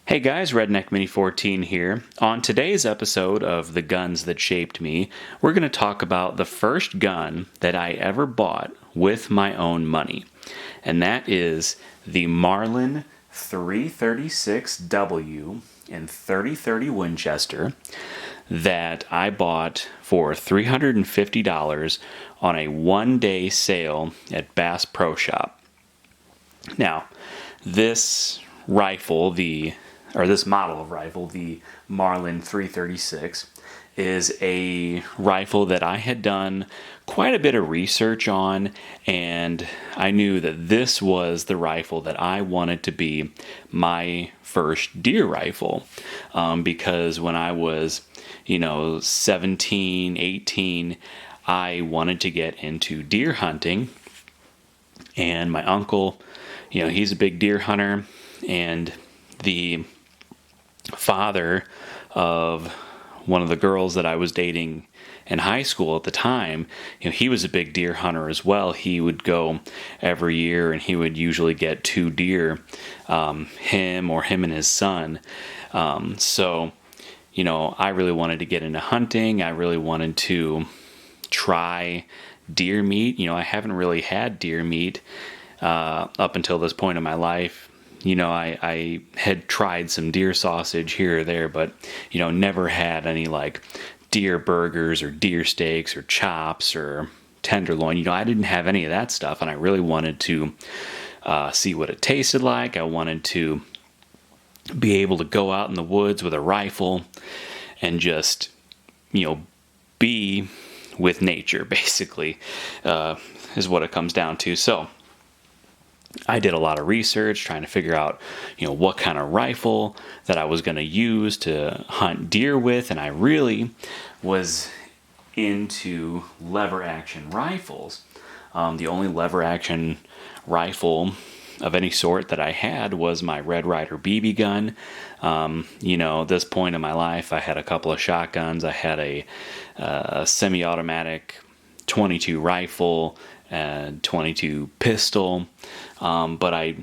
Hey guys, Redneck Mini 14 here. On today's episode of The Guns That Shaped Me, we're going to talk about the first gun that I ever bought with my own money. And that is the Marlin 336W in 30-30 Winchester that I bought for $350 on a one-day sale at Bass Pro Shop. Now, this model of rifle, the Marlin 336, is a rifle that I had done quite a bit of research on, and I knew that this was the rifle that I wanted to be my first deer rifle, because when I was, 17, 18, I wanted to get into deer hunting, and my uncle, he's a big deer hunter, and the father of one of the girls that I was dating in high school at the time, he was a big deer hunter as well. He would go every year and he would usually get 2 deer, him and his son. So, I really wanted to get into hunting. I really wanted to try deer meat. I haven't really had deer meat up until this point in my life. I had tried some deer sausage here or there, but, never had any like deer burgers or deer steaks or chops or tenderloin. I didn't have any of that stuff, and I really wanted to see what it tasted like. I wanted to be able to go out in the woods with a rifle and just, be with nature, basically, is what it comes down to. So I did a lot of research trying to figure out, what kind of rifle that I was going to use to hunt deer with, and I really was into lever action rifles. The only lever action rifle of any sort that I had was my Red Ryder BB gun. At this point in my life, I had a couple of shotguns. I had a semi-automatic 22 rifle and 22 pistol, but I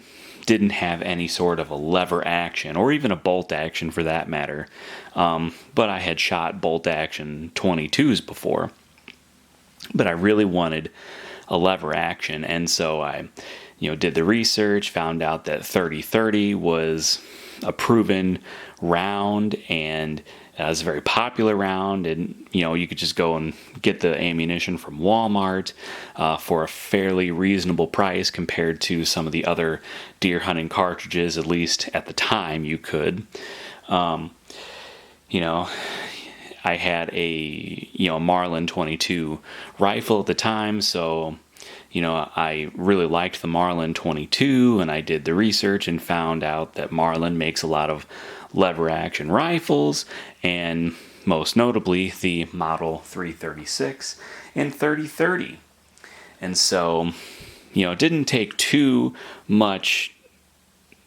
didn't have any sort of a lever action or even a bolt action for that matter. But I had shot bolt action 22s before, but I really wanted a lever action, and so I did the research, found out that 30-30 was a proven round, and it's a very popular round, and you could just go and get the ammunition from Walmart for a fairly reasonable price compared to some of the other deer hunting cartridges. At least at the time you could. I had a Marlin 22 rifle at the time, so I really liked the Marlin 22, and I did the research and found out that Marlin makes a lot of lever action rifles, and most notably the Model 336 in 30-30. And so, it didn't take too much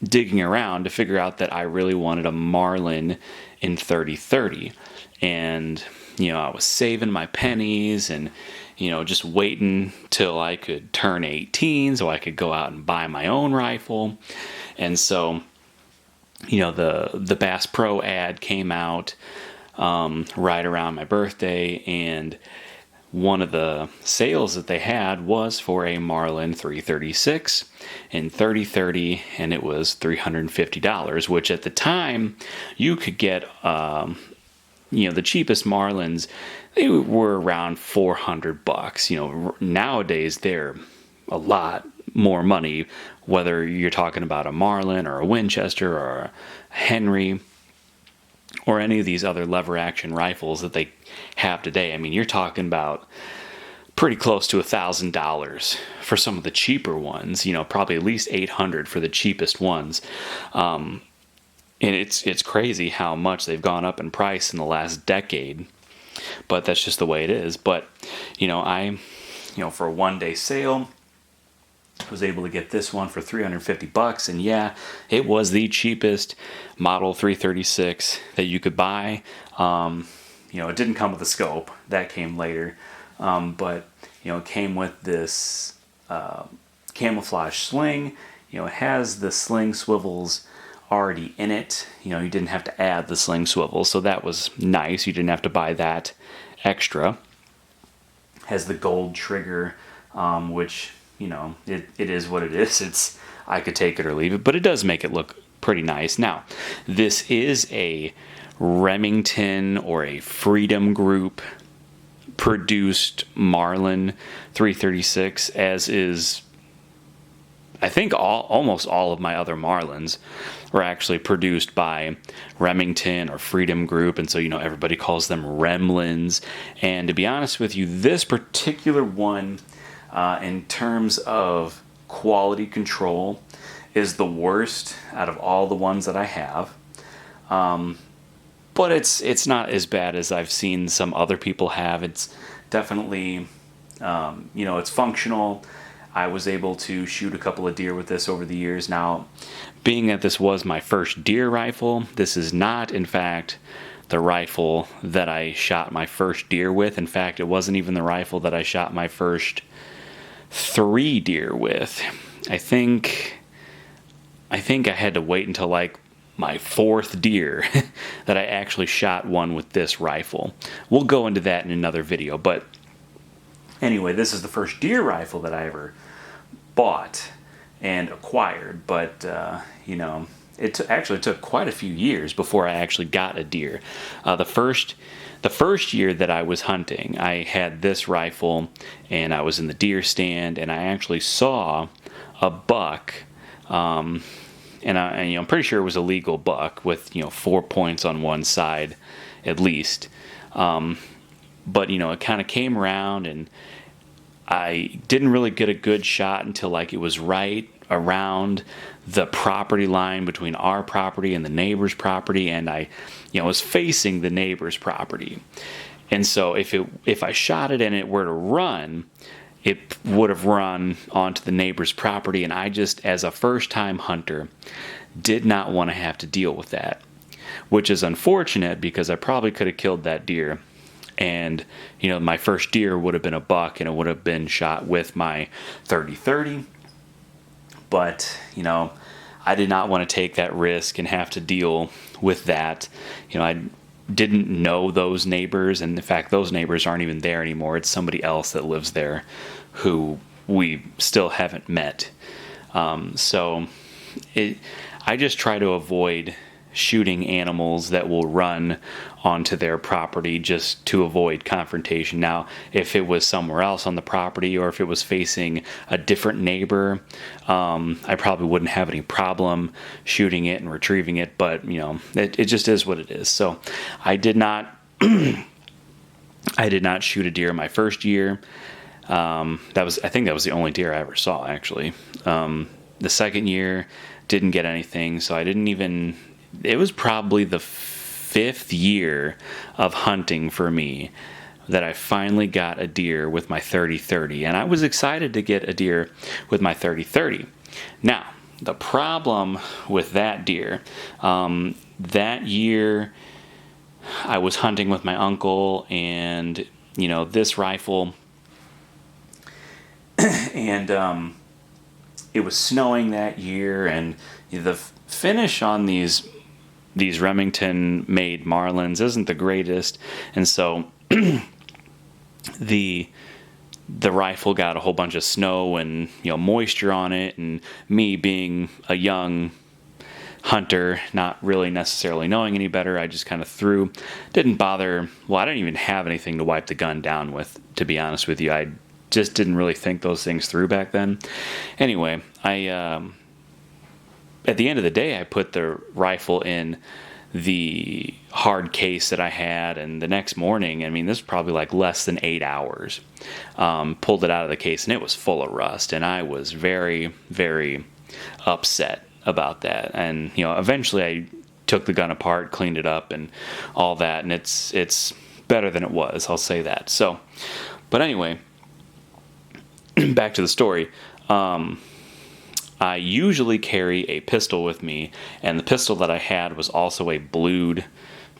digging around to figure out that I really wanted a Marlin in 30-30. And, I was saving my pennies and, just waiting till I could turn 18 so I could go out and buy my own rifle. And so, the Bass Pro ad came out right around my birthday, and one of the sales that they had was for a Marlin 336 in 30-30, and it was $350, which at the time you could get, the cheapest Marlins, they were around $400. Nowadays they're a lot more money, whether you're talking about a Marlin or a Winchester or a Henry or any of these other lever action rifles that they have today. I mean, you're talking about pretty close to $1,000 for some of the cheaper ones, probably at least $800 for the cheapest ones. And it's crazy how much they've gone up in price in the last decade, but that's just the way it is. But, for a one-day sale, was able to get this one for $350, and yeah, it was the cheapest Model 336 that you could buy. It didn't come with a scope, that came later, but it came with this camouflage sling. It has the sling swivels already in it. You didn't have to add the sling swivel, so that was nice. You didn't have to buy that extra. Has the gold trigger, which, it is what it is. I could take it or leave it, but it does make it look pretty nice. Now, this is a Remington or a Freedom Group produced Marlin 336, as is, I think, almost all of my other Marlins were actually produced by Remington or Freedom Group, and so everybody calls them Remlins. And to be honest with you, this particular one, in terms of quality control, is the worst out of all the ones that I have. But it's not as bad as I've seen some other people have. It's definitely, it's functional. I was able to shoot a couple of deer with this over the years. Now, being that this was my first deer rifle, this is not, in fact, the rifle that I shot my first deer with. In fact, it wasn't even the rifle that I shot my first 3 deer with. I think I had to wait until like my 4th deer that I actually shot one with this rifle. We'll go into that in another video, but anyway, this is the first deer rifle that I ever bought and acquired, but it actually took quite a few years before I actually got a deer. The first year that I was hunting, I had this rifle, and I was in the deer stand, and I actually saw a buck, and I'm pretty sure it was a legal buck with 4 points on one side, at least. But it kind of came around, and I didn't really get a good shot until like it was right around the property line between our property and the neighbor's property, and I was facing the neighbor's property. And so if I shot it and it were to run, it would have run onto the neighbor's property, and I just, as a first-time hunter, did not want to have to deal with that, which is unfortunate because I probably could have killed that deer. And, my first deer would have been a buck, and it would have been shot with my 30-30. But, I did not want to take that risk and have to deal with that. I didn't know those neighbors, and in fact, those neighbors aren't even there anymore. It's somebody else that lives there who we still haven't met. I just try to avoid shooting animals that will run onto their property just to avoid confrontation. Now, if it was somewhere else on the property, or if it was facing a different neighbor, I probably wouldn't have any problem shooting it and retrieving it, but it just is what it is. So I did not shoot a deer my first year. I think that was the only deer I ever saw, actually. The second year, didn't get anything, so I didn't even. It was probably the 5th year of hunting for me that I finally got a deer with my 30-30, and I was excited to get a deer with my 30-30. Now, the problem with that deer, that year I was hunting with my uncle, and this rifle, and it was snowing that year, and the finish on these Remington-made Marlins isn't the greatest, and so the rifle got a whole bunch of snow and moisture on it, and me being a young hunter, not really necessarily knowing any better, I just kind of threw. Didn't bother. Well, I didn't even have anything to wipe the gun down with, to be honest with you. I just didn't really think those things through back then. Anyway, at the end of the day, I put the rifle in the hard case that I had, and the next morning, this was probably like less than 8 hours, pulled it out of the case, and it was full of rust, and I was very, very upset about that. And eventually I took the gun apart, cleaned it up, and all that, and it's better than it was, I'll say that. So, but anyway, back to the story. I usually carry a pistol with me, and the pistol that I had was also a blued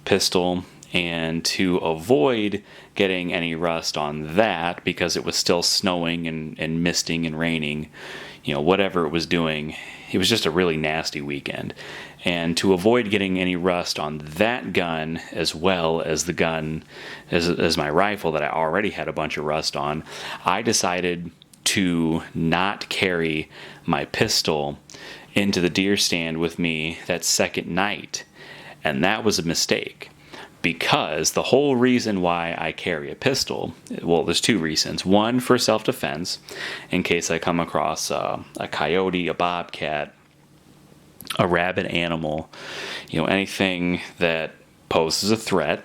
pistol, And to avoid getting any rust on that, because it was still snowing and misting and raining, whatever it was doing, it was just a really nasty weekend. And to avoid getting any rust on that gun, as well as the gun, as my rifle that I already had a bunch of rust on, I decided to not carry my pistol into the deer stand with me that second night. And that was a mistake. Because the whole reason why I carry a pistol, well, there's two reasons. One, for self-defense, in case I come across a coyote, a bobcat, a rabid animal, anything that poses a threat.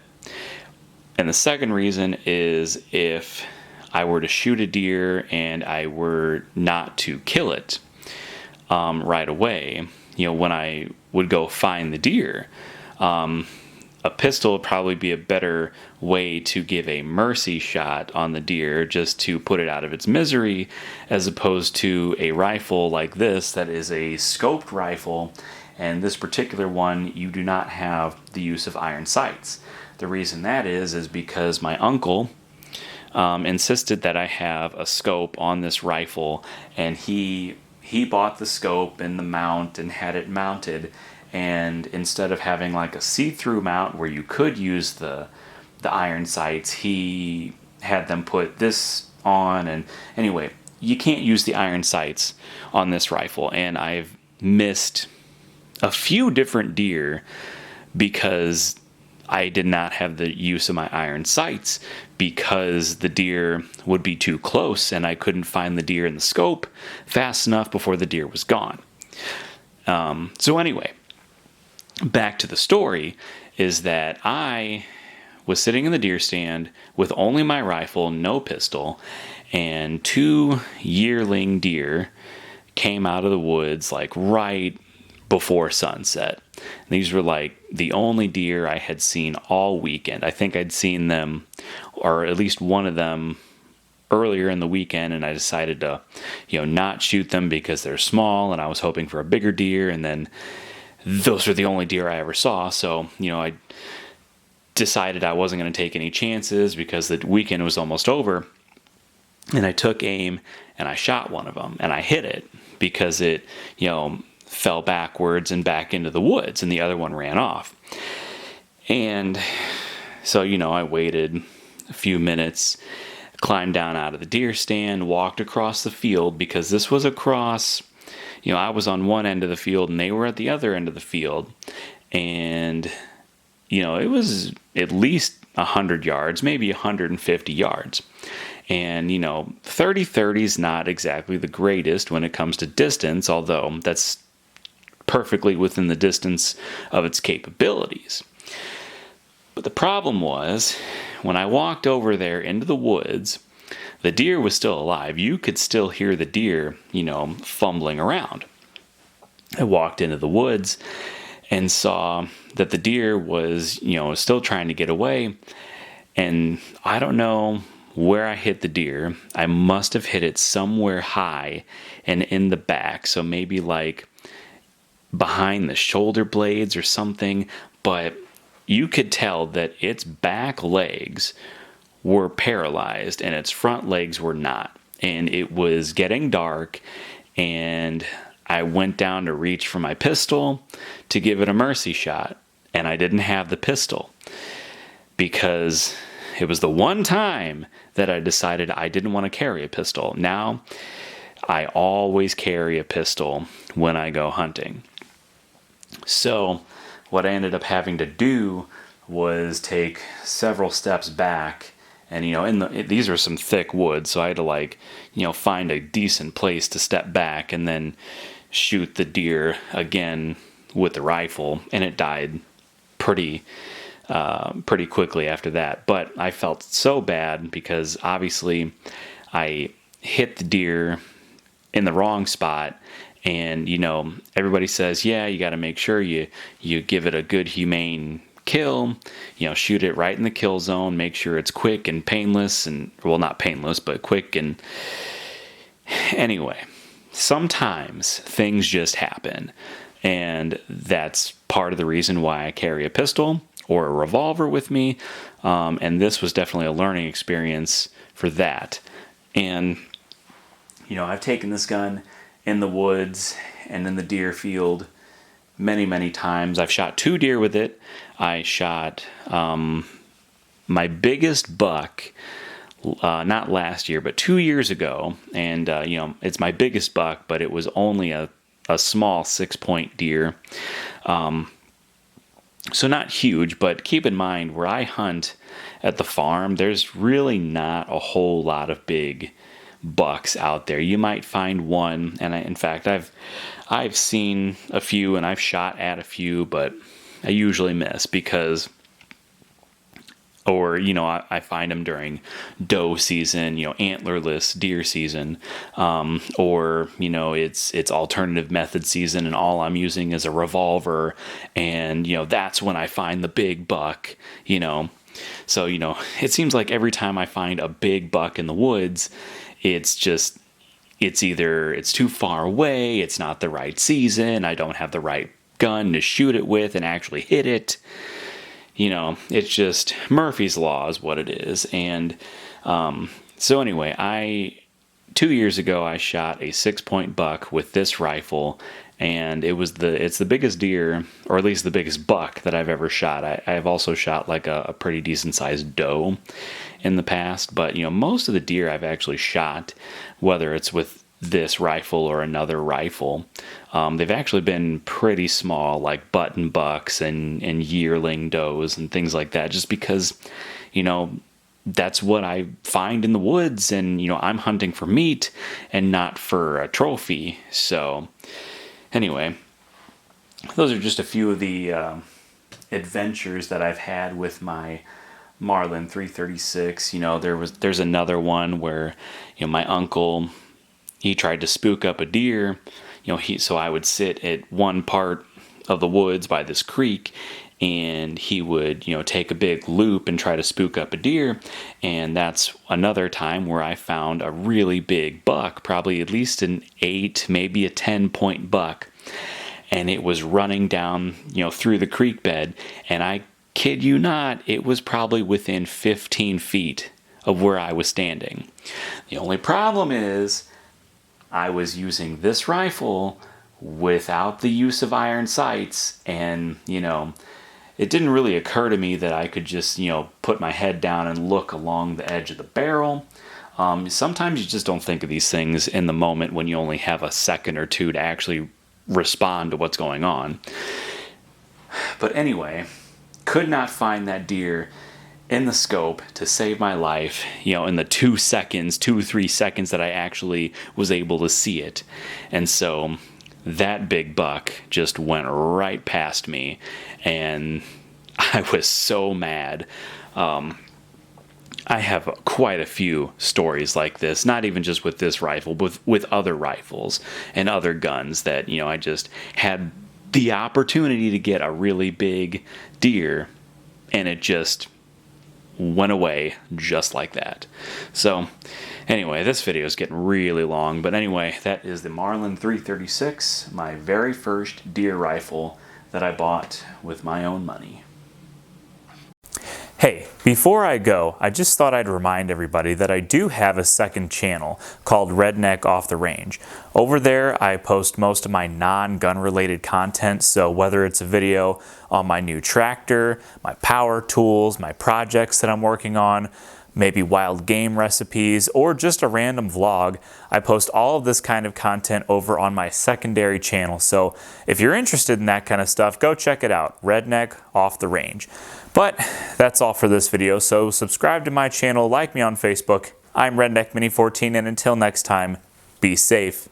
And the second reason is if I were to shoot a deer and I were not to kill it right away, when I would go find the deer, a pistol would probably be a better way to give a mercy shot on the deer, just to put it out of its misery, as opposed to a rifle like this that is a scoped rifle. And this particular one, you do not have the use of iron sights. The reason that is because my uncle insisted that I have a scope on this rifle, and he bought the scope and the mount and had it mounted. And instead of having like a see-through mount where you could use the iron sights, he had them put this on. And anyway, you can't use the iron sights on this rifle. And I've missed a few different deer because I did not have the use of my iron sights, because the deer would be too close and I couldn't find the deer in the scope fast enough before the deer was gone. So anyway, back to the story, is that I was sitting in the deer stand with only my rifle, no pistol, and 2 yearling deer came out of the woods like right before sunset. These were like the only deer I had seen all weekend. I think I'd seen them, or at least one of them, earlier in the weekend, and I decided to, not shoot them because they're small, and I was hoping for a bigger deer, and then those were the only deer I ever saw. So, I decided I wasn't going to take any chances because the weekend was almost over. And I took aim and I shot one of them, and I hit it because it, fell backwards and back into the woods, and the other one ran off. And so, I waited a few minutes, climbed down out of the deer stand, walked across the field, because this was across, I was on one end of the field and they were at the other end of the field. And, it was at least 100 yards, maybe 150 yards. And, 30-30 is not exactly the greatest when it comes to distance, although that's perfectly within the distance of its capabilities. But the problem was, when I walked over there into the woods, the deer was still alive. You could still hear the deer, fumbling around. I walked into the woods and saw that the deer was, still trying to get away. And I don't know where I hit the deer. I must have hit it somewhere high and in the back. So maybe like behind the shoulder blades or something. But you could tell that its back legs were paralyzed and its front legs were not. And it was getting dark, and I went down to reach for my pistol to give it a mercy shot, and I didn't have the pistol, because it was the one time that I decided I didn't want to carry a pistol. Now, I always carry a pistol when I go hunting. So what I ended up having to do was take several steps back. And, these are some thick woods, so I had to find a decent place to step back and then shoot the deer again with the rifle. And it died pretty quickly after that. But I felt so bad because obviously I hit the deer in the wrong spot. And, everybody says, yeah, you got to make sure you give it a good, humane kill, shoot it right in the kill zone, make sure it's quick and painless, and, well, not painless, but quick. And anyway, sometimes things just happen, and that's part of the reason why I carry a pistol. or a revolver with me, and this was definitely a learning experience for that. And I've taken this gun in the woods and in the deer field many, many times. I've shot 2 deer with it. I shot my biggest buck, not last year, but 2 years ago. And, it's my biggest buck, but it was only a small 6-point deer. So not huge, but keep in mind, where I hunt at the farm, there's really not a whole lot of big bucks out there. You might find one, and in fact, I've seen a few and I've shot at a few, but I usually miss because, or I find them during doe season, antlerless deer season, or it's alternative method season, and all I'm using is a revolver, and that's when I find the big buck. So it seems like every time I find a big buck in the woods, it's either it's too far away, it's not the right season, I don't have the right gun to shoot it with and actually hit it. It's just Murphy's Law is what it is. And so anyway, 2 years ago I shot a 6-point buck with this rifle, and it's the biggest deer, or at least the biggest buck that I've ever shot. I've also shot like a pretty decent sized doe in the past, but most of the deer I've actually shot, whether it's with this rifle or another rifle, they've actually been pretty small, like button bucks and yearling does and things like that, just because that's what I find in the woods, and I'm hunting for meat and not for a trophy. So anyway, those are just a few of the adventures that I've had with my Marlin 336. There's another one where my uncle, he tried to spook up a deer. So I would sit at one part of the woods by this creek, and he would, take a big loop and try to spook up a deer. And that's another time where I found a really big buck, probably at least an 8, maybe a 10-point buck. And it was running down, through the creek bed. And I kid you not, it was probably within 15 feet of where I was standing. The only problem is, I was using this rifle without the use of iron sights, and it didn't really occur to me that I could just put my head down and look along the edge of the barrel. Sometimes you just don't think of these things in the moment when you only have a second or two to actually respond to what's going on. But anyway, could not find that deer in the scope to save my life, in the 3 seconds that I actually was able to see it. And so that big buck just went right past me, and I was so mad. I have quite a few stories like this, not even just with this rifle, but with other rifles and other guns that, I just had the opportunity to get a really big deer, and it just went away just like that. So anyway, this video is getting really long, but anyway, that is the Marlin 336, my very first deer rifle that I bought with my own money. Hey, before I go, I just thought I'd remind everybody that I do have a second channel called Redneck Off the Range. Over there, I post most of my non-gun related content, so whether it's a video on my new tractor, my power tools, my projects that I'm working on, maybe wild game recipes, or just a random vlog, I post all of this kind of content over on my secondary channel. So if you're interested in that kind of stuff, go check it out, Redneck Off the Range. But that's all for this video, so subscribe to my channel, like me on Facebook. I'm Redneck Mini 14, and until next time, be safe.